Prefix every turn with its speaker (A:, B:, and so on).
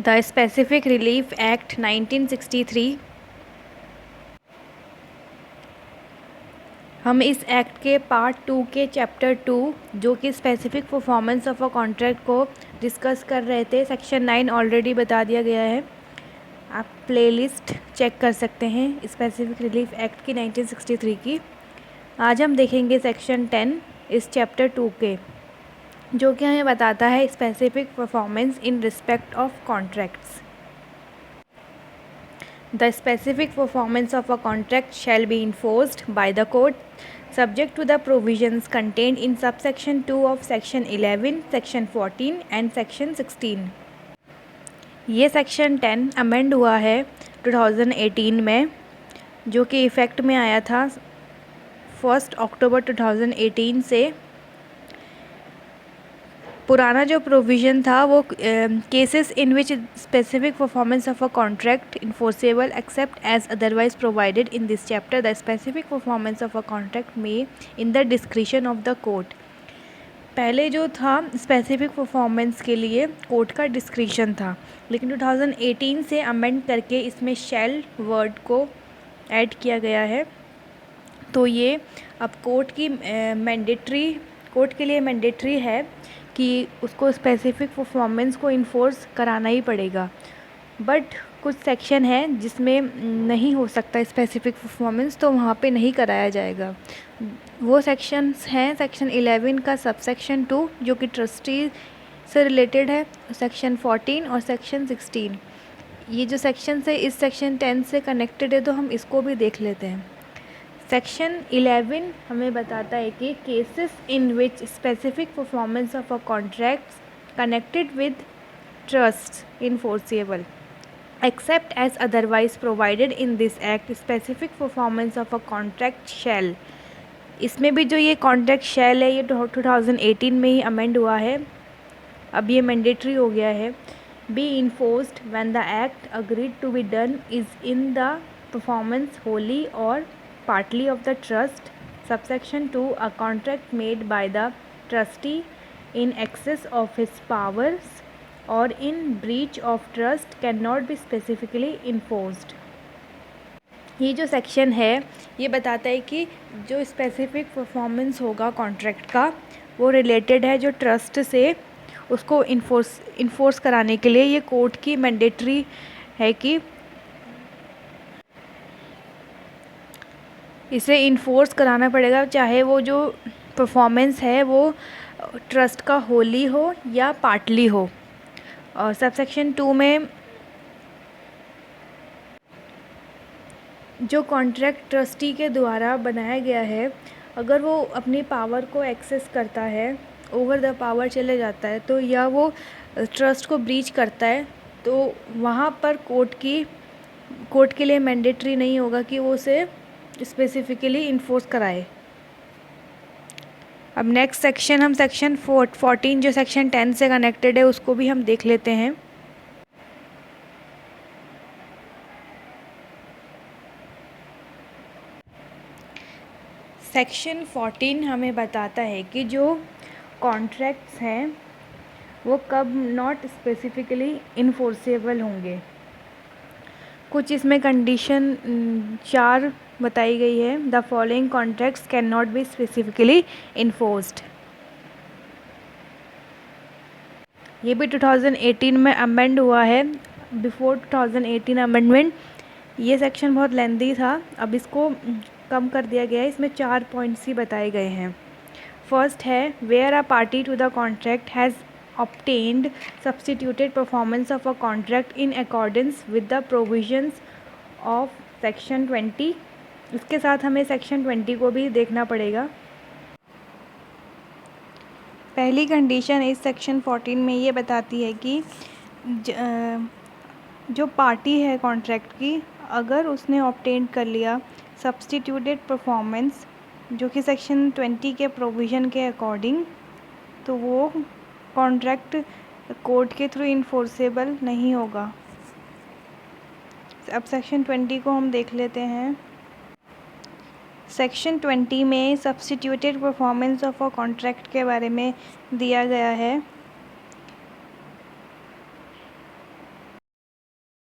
A: The specific relief act 1963। हम इस act के पार्ट 2 के चैप्टर 2 जो कि specific performance of a contract को डिस्कस कर रहे थे। सेक्शन 9 ऑलरेडी बता दिया गया है, आप प्लेलिस्ट चेक कर सकते हैं स्पेसिफिक रिलीफ एक्ट की 1963 की। आज हम देखेंगे सेक्शन 10 इस चैप्टर 2 के, जो कि हमें बताता है specific performance in respect of contracts. The specific performance of a contract shall be enforced by the court subject to the provisions contained in subsection 2 of section 11, section 14 and section 16। ये section 10 amend हुआ है 2018 में, जो कि effect में आया था 1 अक्टूबर 2018 से। पुराना जो प्रोविज़न था वो cases in which specific performance of a contract enforceable except as otherwise provided in this chapter the specific performance of a contract may in the discretion of the court. पहले जो था स्पेसिफिक परफॉर्मेंस के लिए court का discretion था, लेकिन 2018 से amend करके इसमें शैल वर्ड को ऐड किया गया है। तो ये अब कोर्ट के लिए मैंडेटरी है कि उसको स्पेसिफिक परफॉर्मेंस को इन्फोर्स कराना ही पड़ेगा। बट कुछ सेक्शन है जिसमें नहीं हो सकता स्पेसिफिक परफॉर्मेंस, तो वहाँ पे नहीं कराया जाएगा। वो सेक्शंस हैं सेक्शन 11 का सबसेक्शन 2 जो कि ट्रस्टी से रिलेटेड है, सेक्शन 14 और सेक्शन 16। ये जो सेक्शन है इस सेक्शन 10 से कनेक्टेड है, तो हम इसको भी देख लेते हैं। सेक्शन 11 हमें बताता है कि cases in which specific performance of a contracts connected with trust enforceable except as otherwise provided in this act specific performance of a contract shall. इसमें भी जो ये कॉन्ट्रैक्ट शैल है ये 2018 में ही अमेंड हुआ है, अब ये मैंडेटरी हो गया है। Be enforced when the act agreed to be done is in the performance wholly और partly of the trust। Subsection 2 a contract made by the trustee in excess of his powers or in breach of trust cannot be specifically enforced। ये जो section है ये बताता है कि जो specific performance होगा कॉन्ट्रैक्ट का वो रिलेटेड है जो ट्रस्ट से, उसको इन्फोर्स कराने के लिए ये कोर्ट की मैंडेटरी है कि इसे इन्फोर्स कराना पड़ेगा, चाहे वो जो परफॉर्मेंस है वो ट्रस्ट का होली हो या पार्टली हो। और सबसेक्शन 2 में जो कॉन्ट्रैक्ट ट्रस्टी के द्वारा बनाया गया है, अगर वो अपनी पावर को एक्सेस करता है, ओवर द पावर चले जाता है, तो या वो ट्रस्ट को ब्रीच करता है, तो वहाँ पर कोर्ट के लिए मैंडेटरी नहीं होगा कि वो उसे स्पेसिफिकली इन्फोर्स कराए। अब नेक्स्ट सेक्शन हम सेक्शन 14 जो सेक्शन 10 से कनेक्टेड है उसको भी हम देख लेते हैं। सेक्शन 14 हमें बताता है कि जो कॉन्ट्रैक्ट्स हैं वो कब नॉट स्पेसिफिकली इन्फोर्सेबल होंगे। कुछ इसमें कंडीशन 4 बताई गई है। The following contracts can not be specifically enforced. ये भी 2018 में अमेंड हुआ है, बिफोर 2018 अमेंडमेंट। ये सेक्शन बहुत लेंदी था, अब इसको कम कर दिया गया है। इसमें 4 पॉइंट्स ही बताए गए हैं। फर्स्ट है where a party to the contract has obtained substituted performance of a contract in accordance with the provisions of section 20। इसके साथ हमें सेक्शन 20 को भी देखना पड़ेगा। पहली कंडीशन इस सेक्शन 14 में ये बताती है कि जो पार्टी है कॉन्ट्रैक्ट की, अगर उसने ऑब्टेन कर लिया सब्स्टिट्यूटेड परफॉर्मेंस जो कि सेक्शन 20 के प्रोविज़न के अकॉर्डिंग, तो वो कॉन्ट्रैक्ट कोर्ट के थ्रू इन्फोर्सेबल नहीं होगा। अब सेक्शन 20 को हम देख लेते हैं। सेक्शन 20 में substituted performance of a contract के बारे में दिया गया है